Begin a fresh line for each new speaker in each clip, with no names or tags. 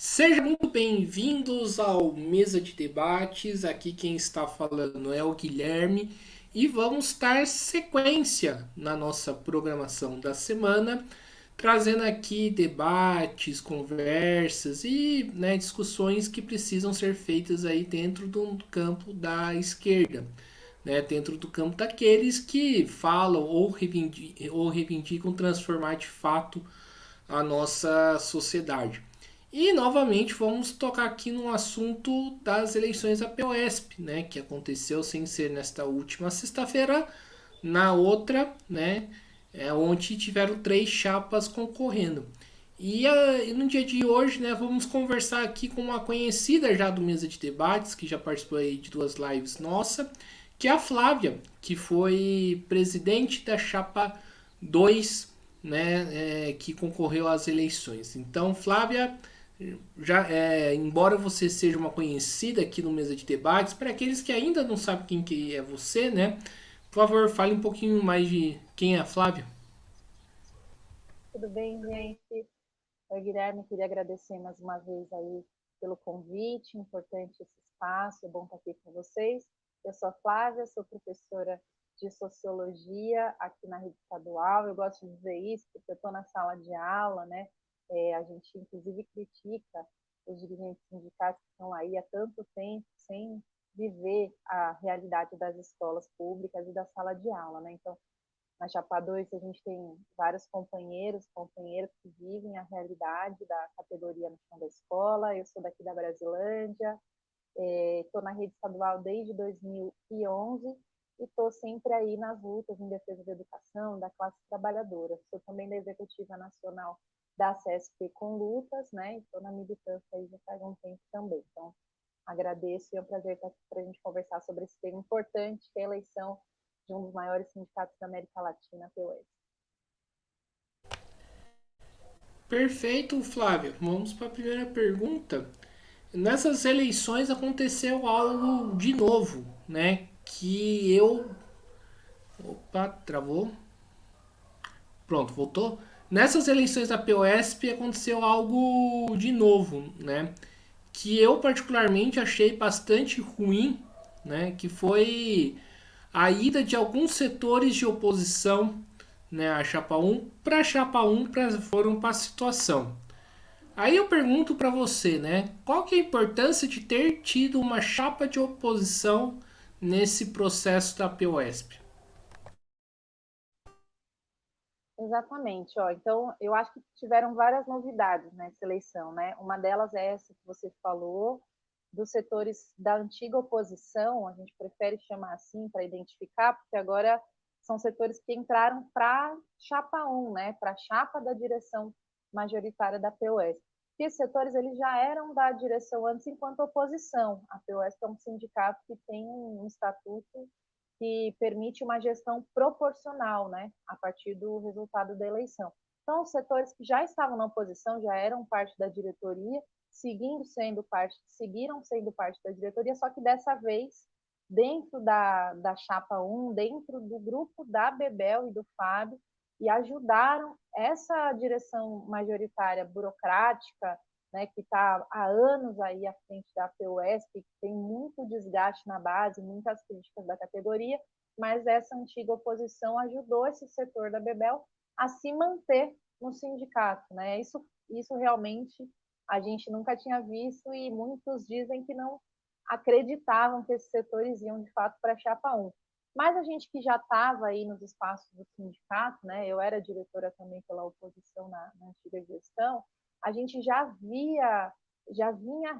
Sejam muito bem-vindos ao Mesa de Debates. Aqui quem está falando é o Guilherme e vamos dar sequência na nossa programação da semana, trazendo aqui debates, conversas e discussões que precisam ser feitas aí dentro do campo da esquerda, dentro do campo daqueles que falam ou reivindicam transformar de fato a nossa sociedade. E novamente vamos tocar aqui no assunto das eleições da POSP, que aconteceu sem ser nesta última sexta-feira, na outra, onde tiveram três chapas concorrendo. E no dia de hoje, vamos conversar aqui com uma conhecida já do Mesa de Debates, que já participou aí de duas lives nossa, que é a Flávia, que foi presidente da chapa 2, que concorreu às eleições. Então, Flávia, embora você seja uma conhecida aqui no Mesa de Debates, para aqueles que ainda não sabem quem que é você, por favor, fale um pouquinho mais de quem é a Flávia.
Tudo bem, gente? Oi, Guilherme, queria agradecer mais uma vez aí pelo convite, importante esse espaço, é bom estar aqui com vocês. Eu sou a Flávia, sou professora de Sociologia aqui na rede estadual. Eu gosto de dizer isso porque eu estou na sala de aula, né? A gente, inclusive, critica os dirigentes sindicais que estão aí há tanto tempo sem viver a realidade das escolas públicas e da sala de aula, né? Então, na Chapa 2, a gente tem vários companheiros que vivem a realidade da categoria no chão da escola. Eu sou daqui da Brasilândia, estou na rede estadual desde 2011 e estou sempre aí nas lutas em defesa da educação, da classe trabalhadora. Sou também da Executiva Nacional da CSP com lutas, né? Estou na militância aí já faz um tempo também. Então, agradeço e é um prazer estar aqui para a gente conversar sobre esse tema importante, que é a eleição de um dos maiores sindicatos da América Latina, a POS.
Perfeito, Flávia. Vamos para a primeira pergunta. Nessas eleições aconteceu algo de novo, Que eu. Opa, travou. Pronto, voltou. Nessas eleições da POSP aconteceu algo de novo, Que eu particularmente achei bastante ruim, Que foi a ida de alguns setores de oposição, à chapa um para a chapa um foram para a situação. Aí eu pergunto para você, qual que é a importância de ter tido uma chapa de oposição nesse processo da POSP?
Exatamente, ó. Então, eu acho que tiveram várias novidades nessa eleição, né? Uma delas é essa que você falou, dos setores da antiga oposição, a gente prefere chamar assim para identificar, porque agora são setores que entraram para a chapa 1, né? Para a chapa da direção majoritária da POS. E esses setores eles já eram da direção antes enquanto oposição. A POS é um sindicato que tem um estatuto que permite uma gestão proporcional, né, a partir do resultado da eleição. Então, os setores que já estavam na oposição, já eram parte da diretoria, seguiram sendo parte da diretoria, só que dessa vez, dentro da chapa 1, dentro do grupo da Bebel e do Fábio, e ajudaram essa direção majoritária burocrática, né, que está há anos aí à frente da PUESP, que tem muito desgaste na base, muitas críticas da categoria, mas essa antiga oposição ajudou esse setor da Bebel a se manter no sindicato. Né? Isso realmente a gente nunca tinha visto e muitos dizem que não acreditavam que esses setores iam de fato para a chapa 1. Mas a gente que já estava aí nos espaços do sindicato, né, eu era diretora também pela oposição na antiga gestão, a gente já vinha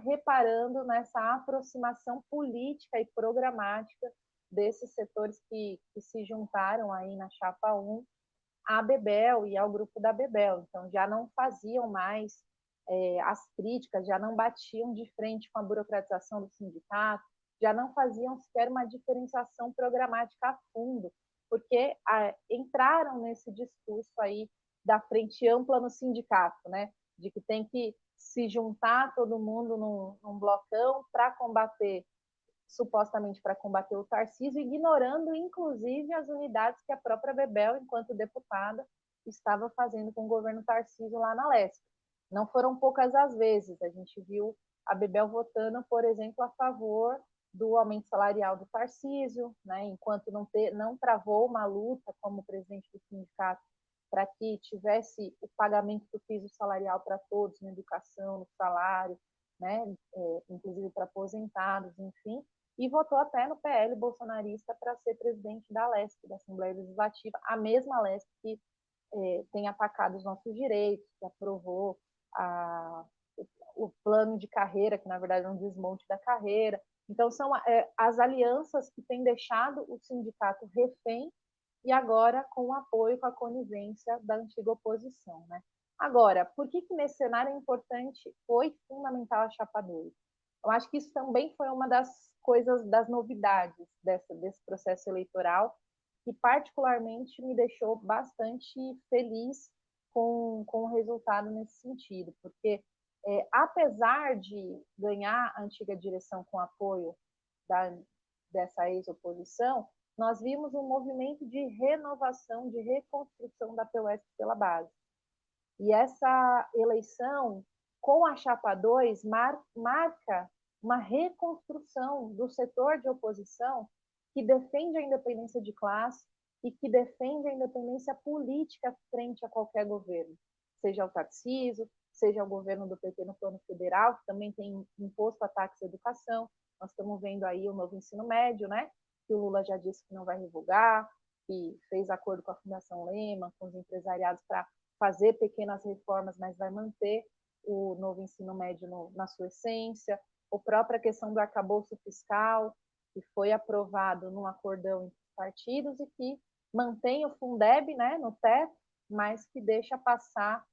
reparando nessa aproximação política e programática desses setores que se juntaram aí na chapa 1 à Bebel e ao grupo da Bebel. Então, já não faziam mais as críticas, já não batiam de frente com a burocratização do sindicato, já não faziam sequer uma diferenciação programática a fundo, porque entraram nesse discurso aí da frente ampla no sindicato, né? De que tem que se juntar todo mundo num blocão para combater, supostamente para combater o Tarcísio, ignorando inclusive as unidades que a própria Bebel, enquanto deputada, estava fazendo com o governo Tarcísio lá na Leste. não foram poucas as vezes. A gente viu a Bebel votando, por exemplo, a favor do aumento salarial do Tarcísio, né, enquanto não travou uma luta como presidente do sindicato para que tivesse o pagamento do piso salarial para todos, na educação, no salário, né, inclusive para aposentados, enfim, e votou até no PL bolsonarista para ser presidente da LESP, da Assembleia Legislativa, a mesma LESP que tem atacado os nossos direitos, que aprovou o plano de carreira, que na verdade é um desmonte da carreira. Então, são as alianças que têm deixado o sindicato refém e agora com o apoio, com a conivência da antiga oposição, né? Agora, por que nesse cenário é importante, foi fundamental a Chapa 2? Eu acho que isso também foi uma das coisas, das novidades desse processo eleitoral, que particularmente me deixou bastante feliz com o resultado nesse sentido, porque apesar de ganhar a antiga direção com apoio dessa ex-oposição, nós vimos um movimento de renovação, de reconstrução da PUESP pela base. E essa eleição, com a Chapa 2, marca uma reconstrução do setor de oposição que defende a independência de classe e que defende a independência política frente a qualquer governo, seja o Tarcísio, seja o governo do PT no plano federal, que também tem imposto ataques à educação. Nós estamos vendo aí o novo ensino médio, né? Que o Lula já disse que não vai revogar, que fez acordo com a Fundação Lehman, com os empresariados para fazer pequenas reformas, mas vai manter o novo ensino médio na sua essência. A própria questão do arcabouço fiscal, que foi aprovado num acordão entre os partidos e que mantém o Fundeb, né, no teto, mas que deixa passar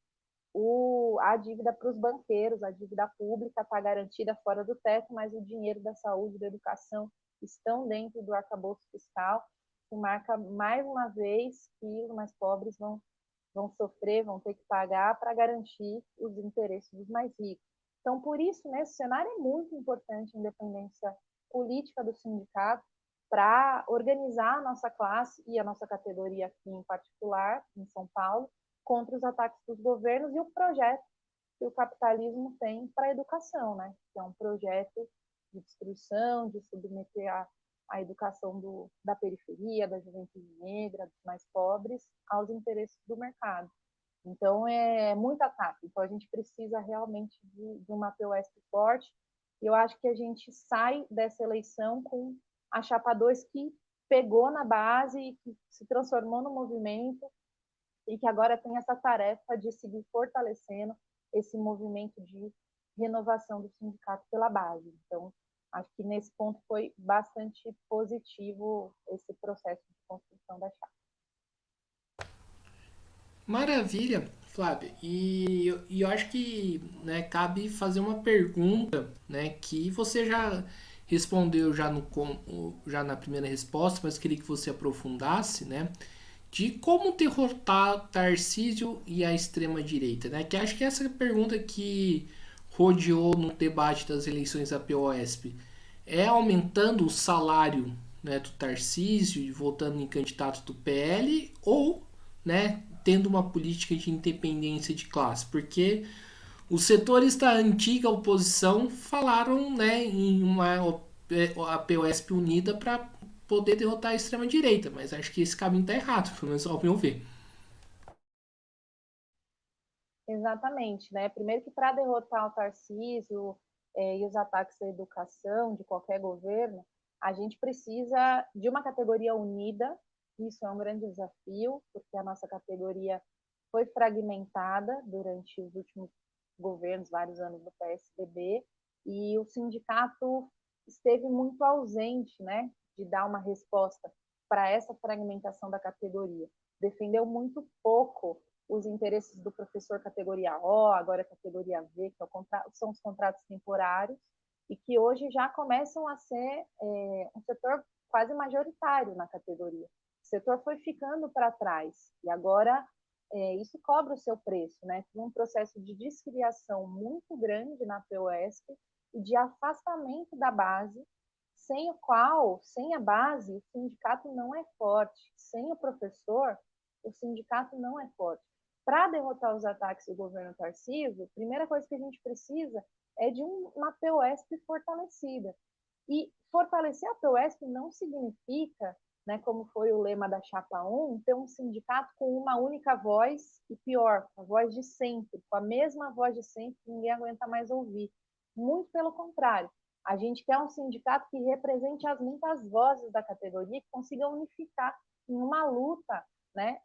a dívida para os banqueiros, a dívida pública está garantida fora do teto, mas o dinheiro da saúde e da educação estão dentro do arcabouço fiscal, que marca mais uma vez que os mais pobres vão sofrer, vão ter que pagar para garantir os interesses dos mais ricos. Então, por isso, nesse cenário é muito importante a independência política do sindicato para organizar a nossa classe e a nossa categoria aqui em particular, em São Paulo, contra os ataques dos governos e o projeto que o capitalismo tem para a educação, né? Que é um projeto de destruição, de submeter a educação da periferia, da juventude negra, dos mais pobres, aos interesses do mercado. Então, é muito ataque. Então, a gente precisa realmente de uma POSP forte. E eu acho que a gente sai dessa eleição com a Chapa 2 que pegou na base e que se transformou no movimento e que agora tem essa tarefa de seguir fortalecendo esse movimento de renovação do sindicato pela base. Então, acho que nesse ponto foi bastante positivo esse processo de construção da chapa.
Maravilha, Flávia. E eu acho que, né, cabe fazer uma pergunta, né, que você já respondeu já na primeira resposta, mas queria que você aprofundasse, né, de como derrotar Tarcísio e a extrema direita, né? Que acho que essa é a pergunta que rodeou no debate das eleições da POSP. É aumentando o salário, né, do Tarcísio e votando em candidato do PL ou, né, tendo uma política de independência de classe? Porque os setores da antiga oposição falaram, né, em a POSP unida para poder derrotar a extrema-direita, mas acho que esse caminho está errado, pelo menos ao meu ver.
Exatamente, né? Primeiro que para derrotar o Tarcísio e os ataques à educação de qualquer governo, a gente precisa de uma categoria unida. Isso é um grande desafio, porque a nossa categoria foi fragmentada durante os últimos governos, vários anos do PSDB, e o sindicato esteve muito ausente, né, de dar uma resposta para essa fragmentação da categoria. Defendeu muito pouco os interesses do professor categoria O, agora categoria V, que são os contratos temporários, e que hoje já começam a ser um setor quase majoritário na categoria. O setor foi ficando para trás, e agora isso cobra o seu preço, né? Por um processo de desfiliação muito grande na POSP e de afastamento da base, sem o qual, sem a base, o sindicato não é forte. Sem o professor, o sindicato não é forte. para derrotar os ataques do governo Tarcísio, a primeira coisa que a gente precisa é de uma POSP fortalecida. E fortalecer a POSP não significa, né, como foi o lema da Chapa 1, ter um sindicato com uma única voz e, pior, a voz de sempre, com a mesma voz de sempre, que ninguém aguenta mais ouvir. Muito pelo contrário. A gente quer um sindicato que represente as muitas vozes da categoria, que consiga unificar em uma luta, né,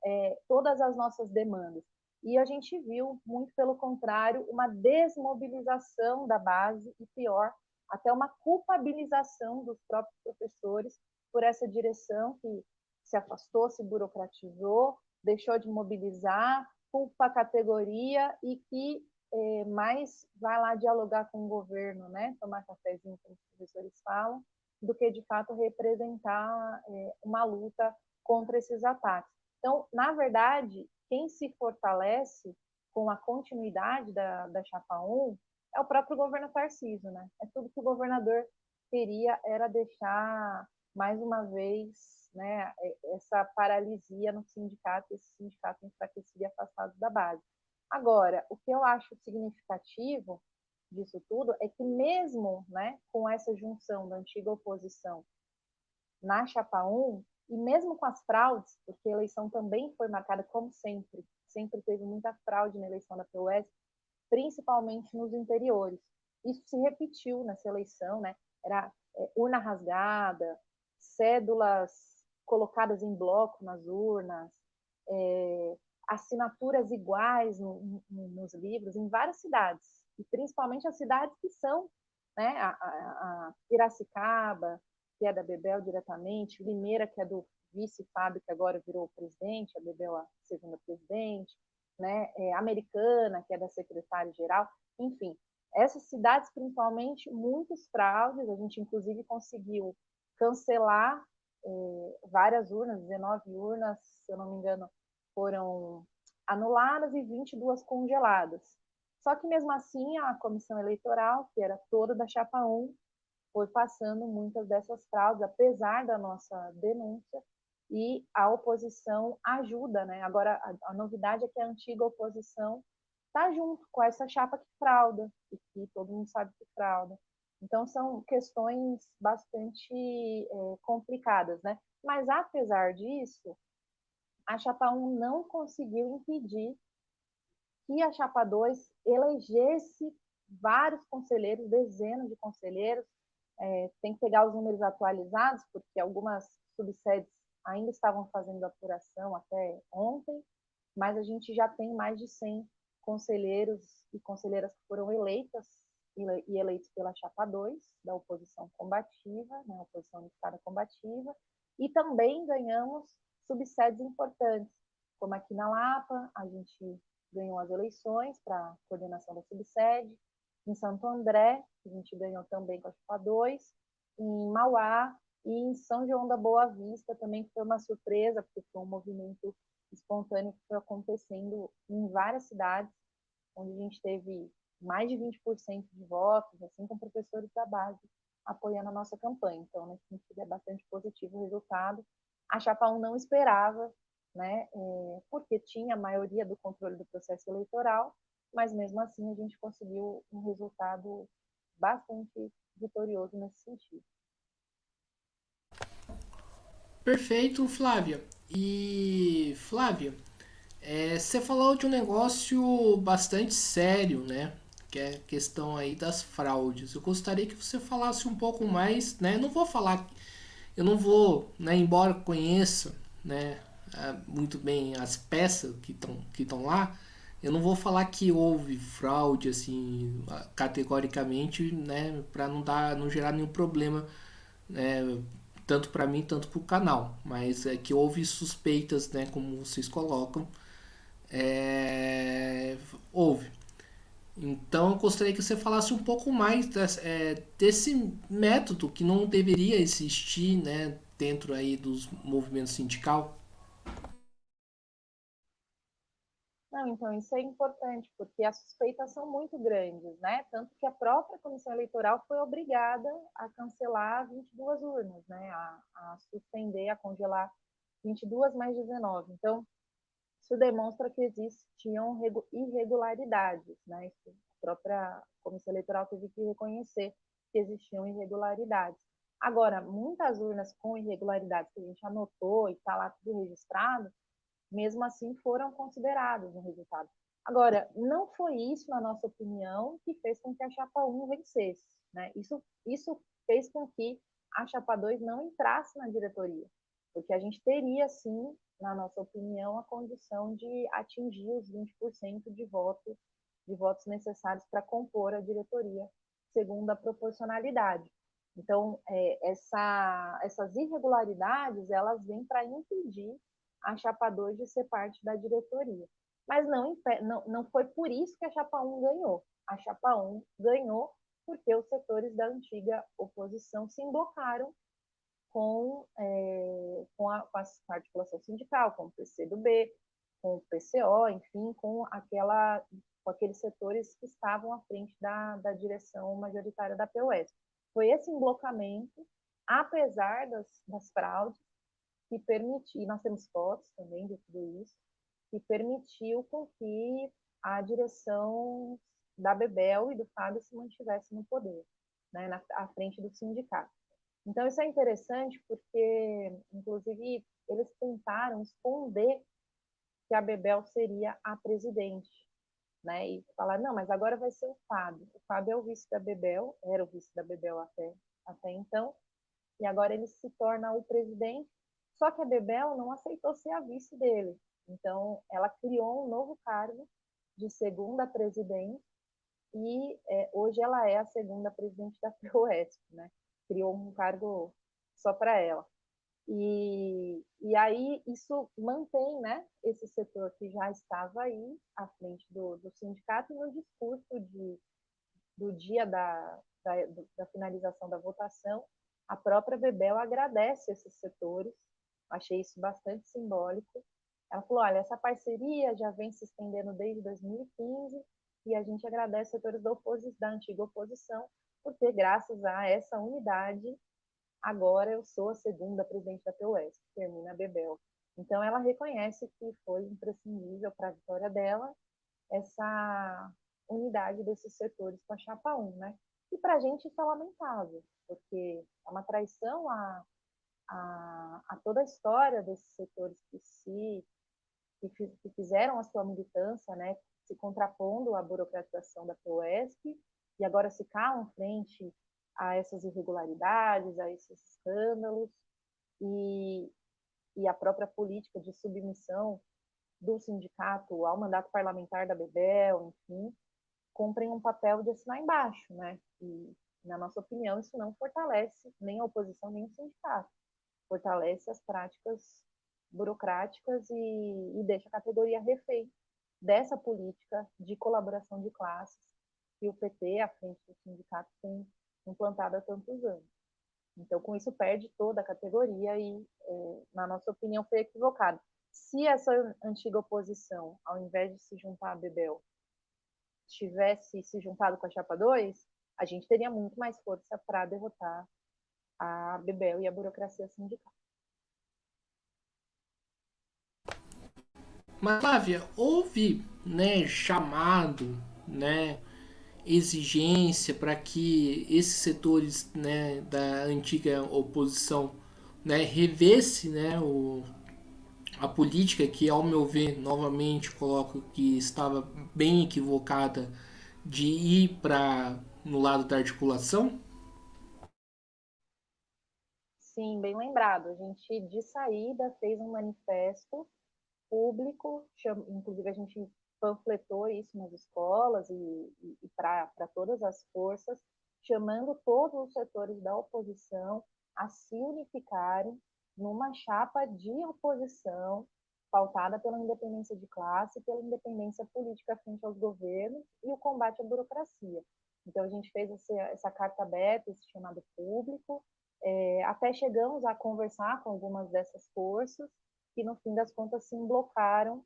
todas as nossas demandas. E a gente viu, muito pelo contrário, uma desmobilização da base e, pior, até uma culpabilização dos próprios professores por essa direção que se afastou, se burocratizou, deixou de mobilizar, culpa a categoria e que mais vai lá dialogar com o governo, né, tomar cafezinho, como os professores falam, do que de fato representar uma luta contra esses ataques. Então, na verdade, quem se fortalece com a continuidade da Chapa 1 é o próprio governo Tarcísio, né? É tudo que o governador queria era deixar, mais uma vez, né, essa paralisia no sindicato, esse sindicato enfraquecido e afastado da base. Agora, o que eu acho significativo disso tudo é que mesmo, né, com essa junção da antiga oposição na Chapa 1, e mesmo com as fraudes, porque a eleição também foi marcada, como sempre, sempre teve muita fraude na eleição da PUES, principalmente nos interiores. Isso se repetiu nessa eleição, né? Era urna rasgada, cédulas colocadas em bloco nas urnas, assinaturas iguais nos livros, em várias cidades, e principalmente as cidades que são, né, a Piracicaba, que é da Bebel diretamente, Limeira, que é do vice Fábio, que agora virou presidente, a Bebel a segunda presidente, né, Americana, que é da secretária-geral, enfim, essas cidades, principalmente, muitos fraudes, a gente inclusive conseguiu cancelar várias urnas, 19 urnas, se eu não me engano, foram anuladas e 22 congeladas. Só que mesmo assim, a comissão eleitoral, que era toda da Chapa 1, foi passando muitas dessas fraudes, apesar da nossa denúncia, e a oposição ajuda, né? Agora, a novidade é que a antiga oposição está junto com essa chapa que frauda, e que todo mundo sabe que frauda. Então, são questões bastante complicadas, né? Mas, apesar disso, a chapa 1 não conseguiu impedir que a chapa 2 elegesse vários conselheiros, dezenas de conselheiros. Tem que pegar os números atualizados, porque algumas subsedes ainda estavam fazendo apuração até ontem, mas a gente já tem mais de 100 conselheiros e conselheiras que foram eleitas e eleitos pela chapa 2, da oposição combativa, né, oposição unificada combativa, e também ganhamos subsedes importantes, como aqui na Lapa, a gente ganhou as eleições para a coordenação da subsede, em Santo André, a gente ganhou também com a chapa 2, em Mauá e em São João da Boa Vista também, que foi uma surpresa, porque foi um movimento espontâneo que foi acontecendo em várias cidades, onde a gente teve mais de 20% de votos, assim, com professores da base apoiando a nossa campanha. Então, nesse sentido, é bastante positivo o resultado. A Chapa 1 não esperava, né, porque tinha a maioria do controle do processo eleitoral, mas mesmo assim a gente conseguiu um resultado bastante vitorioso nesse sentido.
Perfeito, Flávia. E, Flávia, você falou de um negócio bastante sério, né? Que é a questão aí das fraudes. Eu gostaria que você falasse um pouco mais, né? Não vou falar, eu não vou, né? Embora conheça, né? Muito bem as peças que estão lá, eu não vou falar que houve fraude assim categoricamente, né? Para não gerar nenhum problema, né? Tanto para mim, tanto para o canal, mas é que houve suspeitas, né? Como vocês colocam, é, houve. Então eu gostaria que você falasse um pouco mais desse método que não deveria existir, né, dentro aí dos movimentos sindical.
Não, então isso é importante, porque as suspeitas são muito grandes, né? Tanto que a própria Comissão Eleitoral foi obrigada a cancelar 22 urnas, né? A suspender, a congelar 22 mais 19. Então, Isso demonstra que existiam irregularidades, né? Isso, a própria Comissão Eleitoral teve que reconhecer que existiam irregularidades. Agora, muitas urnas com irregularidades que a gente anotou e está lá tudo registrado, mesmo assim foram considerados no resultado. Agora, não foi isso, na nossa opinião, que fez com que a chapa 1 vencesse, né? Isso fez com que a chapa 2 não entrasse na diretoria, porque a gente teria, sim, na nossa opinião, a condição de atingir os 20% de votos necessários para compor a diretoria, segundo a proporcionalidade. Então, essas irregularidades, elas vêm para impedir a chapa 2 de ser parte da diretoria. Mas não foi por isso que a chapa 1 ganhou. A chapa 1 ganhou porque os setores da antiga oposição se emblocaram com a articulação sindical, com o PCdoB, com o PCO, enfim, com aqueles setores que estavam à frente da direção majoritária da POS. Foi esse emblocamento, apesar das fraudes, que permitiu, e nós temos fotos também de tudo isso, que permitiu com que a direção da Bebel e do Fábio se mantivesse no poder, né, à frente do sindicato. Então, isso é interessante porque, inclusive, eles tentaram esconder que a Bebel seria a presidente, né, e falar, não, mas agora vai ser o Fábio. O Fábio é o vice da Bebel, era o vice da Bebel até então, e agora ele se torna o presidente, só que a Bebel não aceitou ser a vice dele. Então, ela criou um novo cargo de segunda presidente e hoje ela é a segunda presidente da POSP, né? Criou um cargo só para ela. E aí isso mantém, né, esse setor que já estava aí à frente do sindicato, e no discurso do dia da finalização da votação, a própria Bebel agradece esses setores, achei isso bastante simbólico. Ela falou, olha, essa parceria já vem se estendendo desde 2015 e a gente agradece setores da antiga oposição, porque graças a essa unidade, agora eu sou a segunda presidente da POS, termina a Bebel. Então ela reconhece que foi imprescindível para a vitória dela essa unidade desses setores com a chapa 1, né? E para a gente isso é lamentável, porque é uma traição a toda a história desses setores que fizeram a sua militância, né? Se contrapondo à burocratização da POSP, e agora se calam frente a essas irregularidades, a esses escândalos, e a própria política de submissão do sindicato ao mandato parlamentar da Bebel, enfim, cumprem um papel de assinar embaixo, né? E, na nossa opinião, isso não fortalece nem a oposição, nem o sindicato. Fortalece as práticas burocráticas e deixa a categoria refém dessa política de colaboração de classes que o PT, à frente do sindicato, tem implantado há tantos anos. Então, com isso, perde toda a categoria e, na nossa opinião, foi equivocado. Se essa antiga oposição, ao invés de se juntar à Bebel, tivesse se juntado com a Chapa 2, a gente teria muito mais força para derrotar a Bebel e a burocracia sindical.
Mas, Flávia, houve, né, chamado, né, exigência para que esses setores, né, da antiga oposição, né, revesse, né, a política que, ao meu ver, novamente coloco que estava bem equivocada de ir para no lado da articulação?
Sim, bem lembrado. A gente, de saída, fez um manifesto público, inclusive a gente panfletou isso nas escolas e para todas as forças, chamando todos os setores da oposição a se unificarem numa chapa de oposição pautada pela independência de classe, pela independência política frente aos governos e o combate à burocracia. Então a gente fez essa carta aberta, esse chamado público, até chegamos a conversar com algumas dessas forças que no fim das contas se emblocaram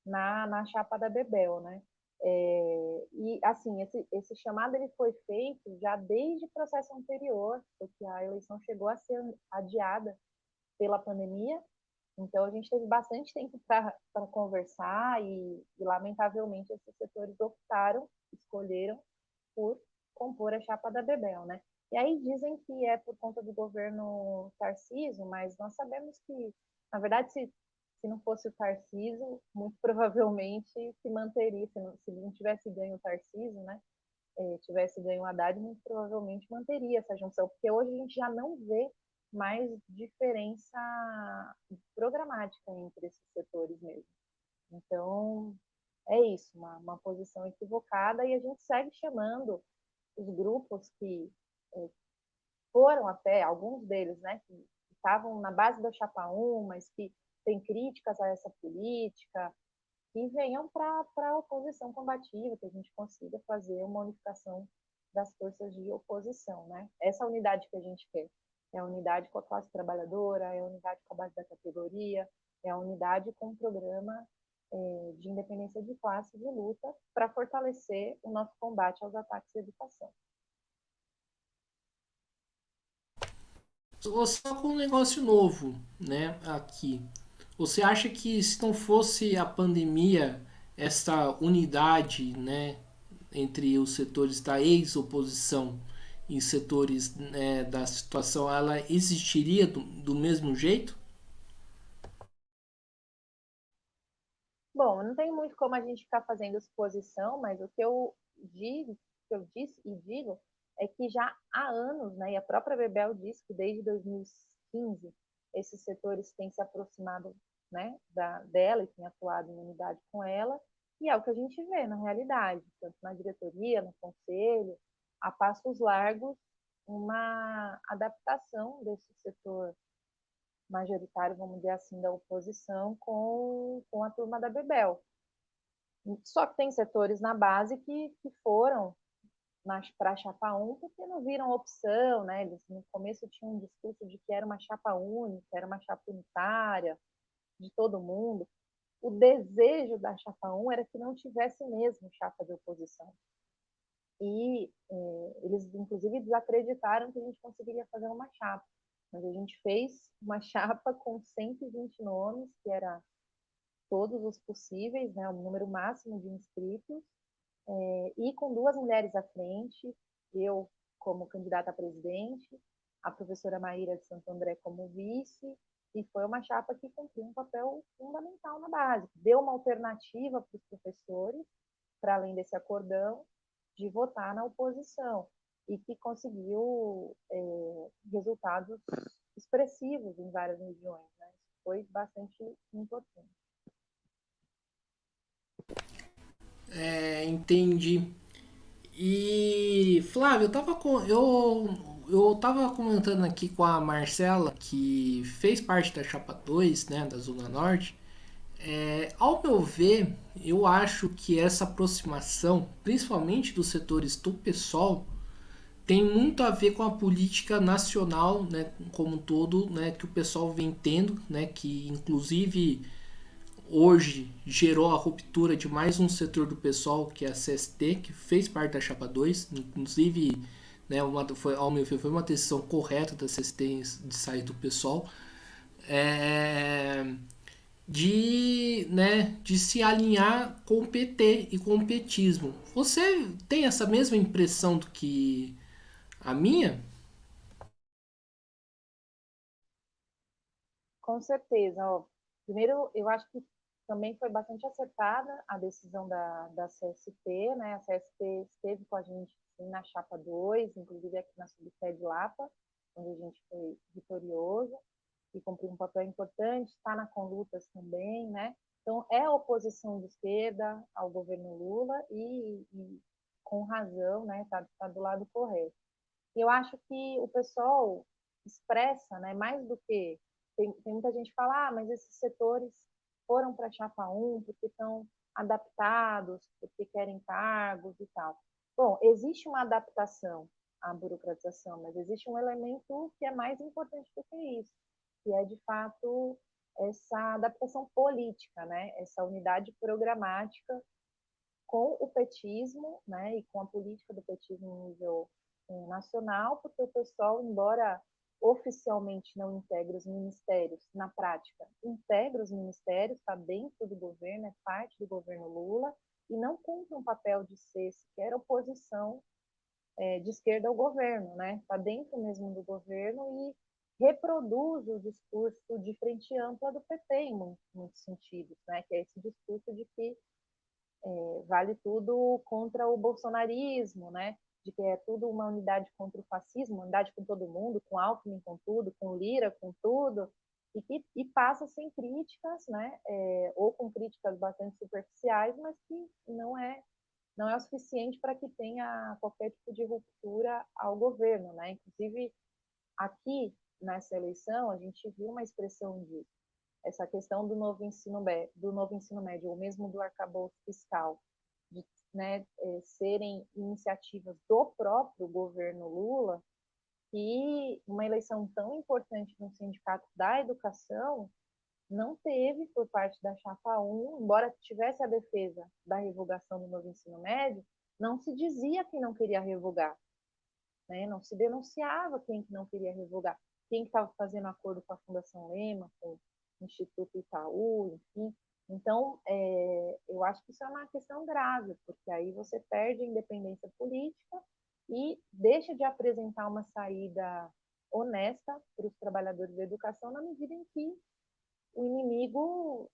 na chapa da Bebel, né? E assim, esse chamado ele foi feito já desde o processo anterior, porque a eleição chegou a ser adiada pela pandemia Então, a gente teve bastante tempo para conversar lamentavelmente, esses setores escolheram por compor a chapa da Bebel, né? E aí dizem que é por conta do governo Tarcísio, mas nós sabemos que, na verdade, se não fosse o Tarcísio, muito provavelmente se manteria, se não tivesse ganho o Tarcísio, né? Tivesse ganho o Haddad, muito provavelmente manteria essa junção, porque hoje a gente já não vê mais diferença programática entre esses setores mesmo. Então, é isso, uma posição equivocada, e a gente segue chamando os grupos que foram até, alguns deles, né, que estavam na base da Chapa 1, mas que têm críticas a essa política, que venham para a oposição combativa, que a gente consiga fazer uma unificação das forças de oposição, né? Essa unidade que a gente quer é a unidade com a classe trabalhadora, é a unidade com a base da categoria, é a unidade com o programa de independência de classe de luta para fortalecer o nosso combate aos ataques à educação.
Só com um negócio novo, né, aqui. Você acha que se não fosse a pandemia, essa unidade, né, entre os setores da ex-oposição e setores, né, da situação, ela existiria do mesmo jeito?
Bom, não tem muito como a gente ficar fazendo exposição, mas o que eu digo, que eu disse e digo, é que já há anos, né, e a própria Bebel diz que desde 2015 esses setores têm se aproximado, né, dela e têm atuado em unidade com ela, e é o que a gente vê na realidade, tanto na diretoria, no conselho, a passos largos, uma adaptação desse setor majoritário, vamos dizer assim, da oposição com a turma da Bebel. Só que tem setores na base que foram para a chapa 1 porque não viram opção, né? Eles no começo tinham um discurso de que era uma chapa única, era uma chapa unitária de todo mundo. O desejo da chapa 1 era que não tivesse mesmo chapa de oposição. E eles, inclusive, desacreditaram que a gente conseguiria fazer uma chapa. Mas a gente fez uma chapa com 120 nomes, que era todos os possíveis, né, o número máximo de inscritos, e com duas mulheres à frente, eu como candidata a presidente, a professora Maíra de Santo André como vice, e foi uma chapa que cumpriu um papel fundamental na base, deu uma alternativa para os professores, para além desse acordão, de votar na oposição, e que conseguiu resultados expressivos em várias regiões. Né? Isso foi bastante importante.
Entendi. E Flávio, eu tava comentando aqui com a Marcela, que fez parte da Chapa 2, né, da Zona Norte. Ao meu ver, eu acho que essa aproximação, principalmente dos setores do PSOL, tem muito a ver com a política nacional, né, como um todo, né, que o pessoal vem tendo, né, que inclusive hoje gerou a ruptura de mais um setor do pessoal, que é a CST, que fez parte da Chapa 2, inclusive, né, ao meu ver, foi uma decisão correta da CST de sair do pessoal, é, de se alinhar com o PT e com o petismo. Você tem essa mesma impressão do que a minha?
Com certeza. Ó. Primeiro, eu acho que também foi bastante acertada a decisão da CSP, né? A CSP esteve com a gente sim, na chapa 2, inclusive aqui na subsede Lapa, onde a gente foi vitorioso e cumpriu um papel importante, está na Conlutas também, né? Então, é oposição de esquerda ao governo Lula e com razão, né? Tá do lado correto. Eu acho que o pessoal expressa, né, mais do que tem muita gente que fala, mas esses setores foram para a chapa 1 porque estão adaptados, porque querem cargos e tal. Bom, existe uma adaptação à burocratização, mas existe um elemento que é mais importante do que isso, que é de fato essa adaptação política, né? Essa unidade programática com o petismo, né, e com a política do petismo em nível nacional, porque o pessoal, embora oficialmente não integra os ministérios, na prática integra os ministérios, está dentro do governo, é parte do governo Lula, e não cumpre um papel de ser sequer oposição de esquerda ao governo, né? Está dentro mesmo do governo e reproduz o discurso de frente ampla do PT em muitos sentidos, né? Que é esse discurso de que vale tudo contra o bolsonarismo, né? De que é tudo uma unidade contra o fascismo, uma unidade com todo mundo, com Alckmin com tudo, com Lira com tudo, e passa sem críticas, né? Ou com críticas bastante superficiais, mas que não é o suficiente para que tenha qualquer tipo de ruptura ao governo, né? Inclusive, aqui nessa eleição, a gente viu uma expressão disso. Essa questão do novo ensino médio, ou mesmo do arcabouço fiscal, de serem iniciativas do próprio governo Lula, e uma eleição tão importante no Sindicato da Educação não teve, por parte da Chapa 1, embora tivesse a defesa da revogação do novo ensino médio, não se dizia quem não queria revogar, né? Não se denunciava quem que não queria revogar, quem estava fazendo acordo com a Fundação Lema, com o Instituto Itaú, enfim. Então, eu acho que isso é uma questão grave, porque aí você perde a independência política e deixa de apresentar uma saída honesta para os trabalhadores da educação na medida em que o inimigo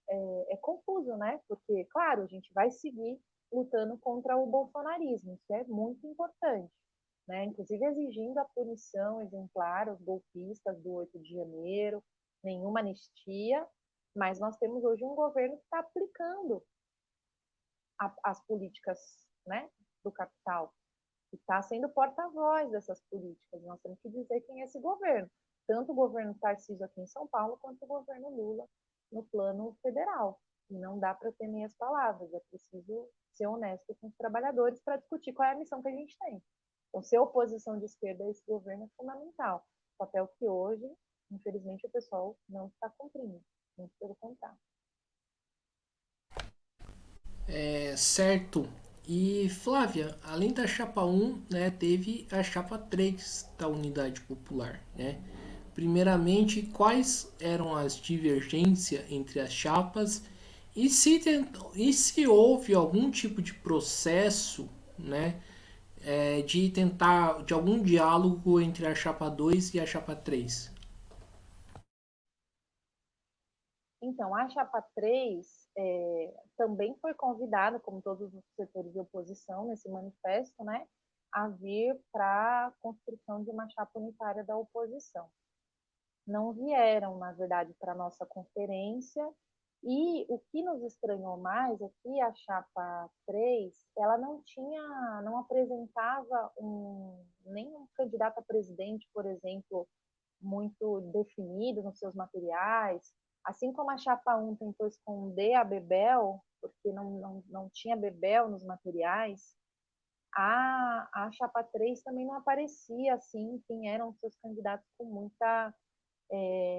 é confuso, né? Porque, claro, a gente vai seguir lutando contra o bolsonarismo, isso é muito importante, né? Inclusive exigindo a punição exemplar aos golpistas do 8 de janeiro, nenhuma anistia, mas nós temos hoje um governo que está aplicando as políticas, né, do capital, que está sendo porta-voz dessas políticas. Nós temos que dizer quem é esse governo, tanto o governo Tarcísio aqui em São Paulo, quanto o governo Lula no plano federal. E não dá para ter meias palavras, é preciso ser honesto com os trabalhadores para discutir qual é a missão que a gente tem. Então, ser oposição de esquerda a esse governo é fundamental. Papel que hoje, infelizmente, o pessoal não está cumprindo, muito pelo contrário.
Certo. E Flávia, além da chapa 1, né, teve a chapa 3 da Unidade Popular, né? Primeiramente, quais eram as divergências entre as chapas e se houve algum tipo de processo, né, de tentar de algum diálogo entre a chapa 2 e a chapa 3?
Então, a Chapa 3 também foi convidada, como todos os setores de oposição, nesse manifesto, né, a vir para a construção de uma chapa unitária da oposição. Não vieram, na verdade, para a nossa conferência, e o que nos estranhou mais é que a Chapa 3, ela não apresentava nenhum candidato a presidente, por exemplo, muito definido nos seus materiais, assim como a Chapa 1 tentou esconder a Bebel, porque não tinha Bebel nos materiais, a Chapa 3 também não aparecia assim quem eram os seus candidatos com muita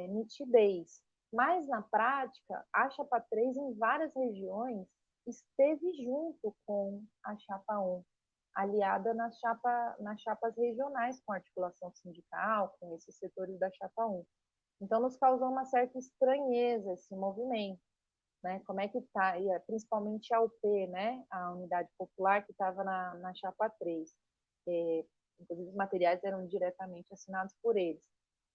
nitidez. Mas, na prática, a Chapa 3, em várias regiões, esteve junto com a Chapa 1, aliada nas chapas regionais, com articulação sindical, com esses setores da Chapa 1. Então, nos causou uma certa estranheza esse movimento, né? Como é que está, principalmente a UP, né? A Unidade Popular, que estava na Chapa 3. Inclusive, os materiais eram diretamente assinados por eles.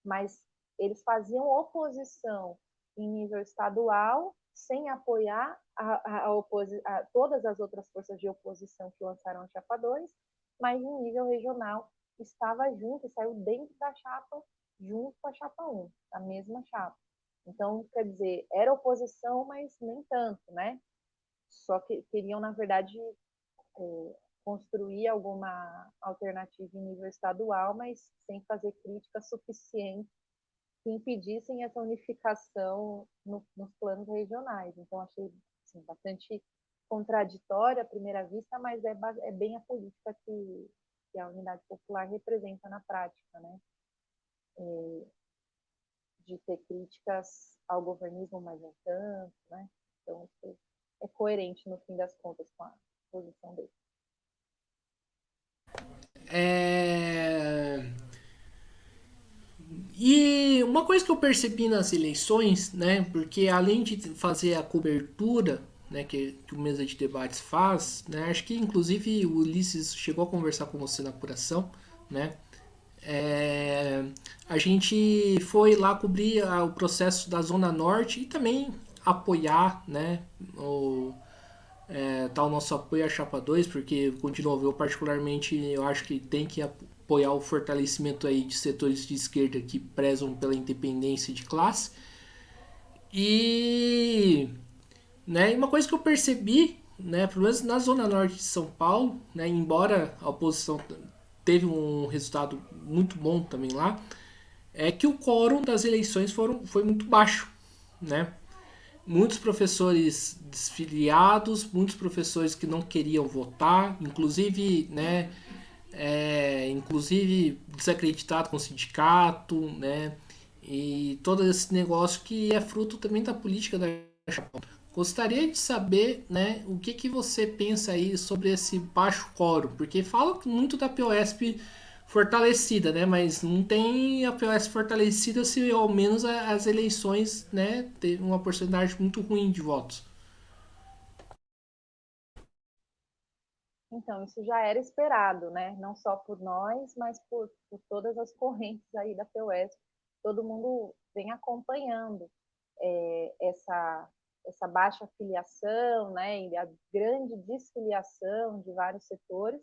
Mas eles faziam oposição em nível estadual, sem apoiar todas as outras forças de oposição que lançaram a Chapa 2, mas em nível regional estava junto e saiu dentro da chapa, junto com a Chapa 1, a mesma chapa. Então, quer dizer, era oposição, mas nem tanto, né? Só que queriam, na verdade, construir alguma alternativa em nível estadual, mas sem fazer críticas suficientes que impedissem essa unificação nos planos regionais. Então, achei assim, bastante contraditório à primeira vista, mas é bem a política que a Unidade Popular representa na prática, né? De ter críticas ao governismo, mas não tanto, né? Então, isso é coerente, no fim das contas, com a posição dele.
E coisa que eu percebi nas eleições, né, porque além de fazer a cobertura, né, que o Mesa de Debates faz, né, acho que inclusive o Ulisses chegou a conversar com você na apuração, né, é, a gente foi lá cobrir o processo da Zona Norte e também apoiar, né, tá o nosso apoio à Chapa 2, porque, continuo, eu particularmente eu acho que tem que apoiar o fortalecimento aí de setores de esquerda que prezam pela independência de classe. E, né, uma coisa que eu percebi, né, pelo menos na Zona Norte de São Paulo, né, embora a oposição teve um resultado muito bom também lá, é que o quórum das eleições foi muito baixo, né? Muitos professores desfiliados, muitos professores que não queriam votar, inclusive, né, inclusive desacreditado com o sindicato, né, e todo esse negócio que é fruto também da política da Japão. Gostaria de saber, né, o que você pensa aí sobre esse baixo quórum, porque fala muito da POSP fortalecida, né, mas não tem a POS fortalecida se ao menos as eleições, né, teve uma porcentagem muito ruim de votos.
Então, isso já era esperado, né? Não só por nós, mas por todas as correntes aí da POS. Todo mundo vem acompanhando essa baixa filiação, né? E a grande desfiliação de vários setores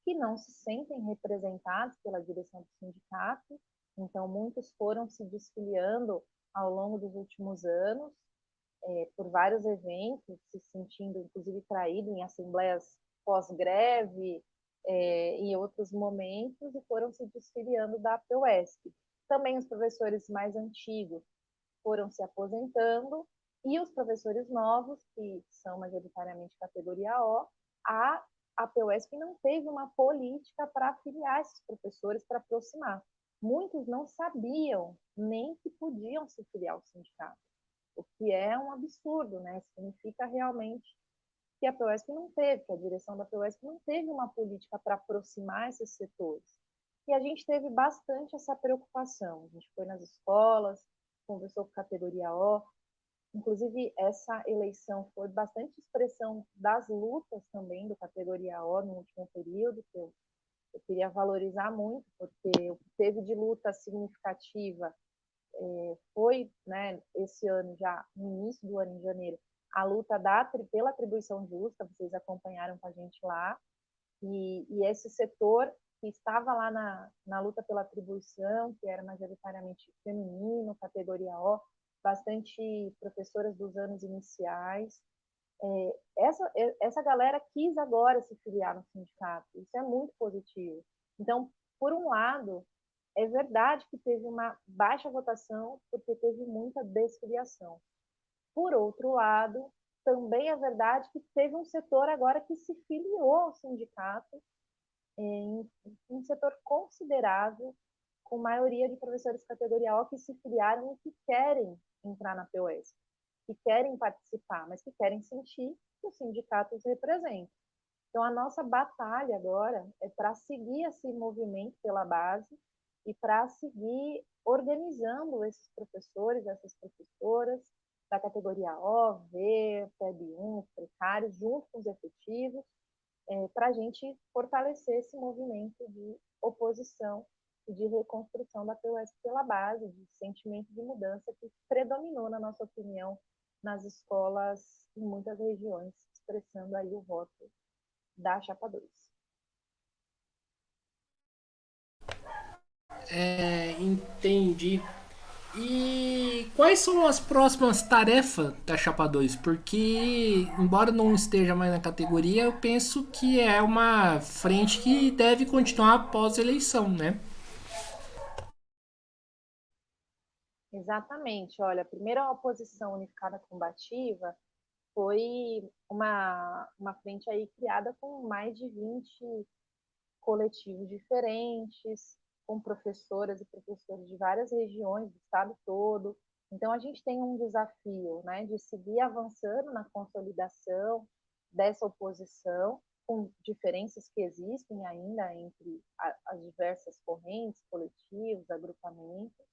que não se sentem representados pela direção do sindicato. Então, muitos foram se desfiliando ao longo dos últimos anos, por vários eventos, se sentindo, inclusive, traído em assembleias pós-greve, em outros momentos, e foram se desfiliando da PUESP. Também os professores mais antigos foram se aposentando, e os professores novos, que são majoritariamente categoria O, a PUESP não teve uma política para afiliar esses professores, para aproximar. Muitos não sabiam nem que podiam se filiar ao sindicato, o que é um absurdo, né? Significa realmente que a POSP não teve, que a direção da POSP não teve uma política para aproximar esses setores. E a gente teve bastante essa preocupação. A gente foi nas escolas, conversou com a categoria O. Inclusive, essa eleição foi bastante expressão das lutas também do categoria O no último período, que eu queria valorizar muito, porque o que teve de luta significativa foi, né, esse ano já, no início do ano, em janeiro, a luta pela atribuição justa, vocês acompanharam com a gente lá, e esse setor que estava lá na luta pela atribuição, que era majoritariamente feminino, categoria O, bastante professoras dos anos iniciais, essa galera quis agora se filiar no sindicato, isso é muito positivo. Então, por um lado, é verdade que teve uma baixa votação porque teve muita desfiliação. Por outro lado, também é verdade que teve um setor agora que se filiou ao sindicato, em um setor considerável, com maioria de professores categoria O que se filiaram e que querem entrar na POS, que querem participar, mas que querem sentir que o sindicato os representa. Então, a nossa batalha agora é para seguir esse movimento pela base e para seguir organizando esses professores, essas professoras da categoria O, V, PEB1, precários, junto com os efetivos, para a gente fortalecer esse movimento de oposição e de reconstrução da PUS pela base, de sentimento de mudança que predominou, na nossa opinião, nas escolas em muitas regiões, expressando aí o voto da Chapa 2.
Entendi. E quais são as próximas tarefas da Chapa 2? Porque, embora não esteja mais na categoria, eu penso que é uma frente que deve continuar após a eleição, né?
Exatamente. Olha, a primeira oposição unificada combativa foi uma frente aí criada com mais de 20 coletivos diferentes, com professoras e professores de várias regiões do estado todo. Então, a gente tem um desafio, né, de seguir avançando na consolidação dessa oposição, com diferenças que existem ainda entre as diversas correntes, coletivos, agrupamentos,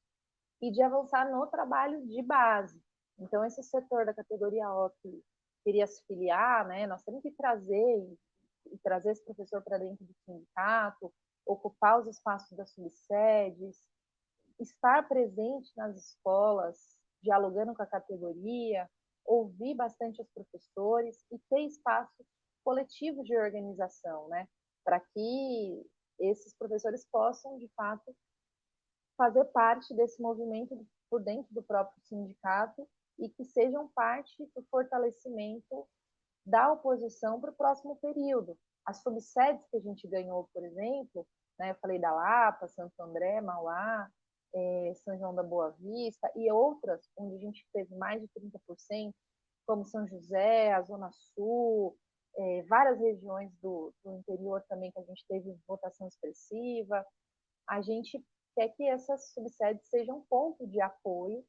e de avançar no trabalho de base. Então, esse setor da categoria O que queria se filiar, né, nós temos que trazer esse professor para dentro do sindicato, ocupar os espaços das subsedes, estar presente nas escolas, dialogando com a categoria, ouvir bastante os professores e ter espaços coletivos de organização, né? Para que esses professores possam, de fato, fazer parte desse movimento por dentro do próprio sindicato e que sejam parte do fortalecimento da oposição para o próximo período. As subsedes que a gente ganhou, por exemplo, né, eu falei da Lapa, Santo André, Mauá, São João da Boa Vista e outras, onde a gente teve mais de 30%, como São José, a Zona Sul, várias regiões do interior também que a gente teve votação expressiva. A gente quer que essas subsedes sejam um ponto de apoio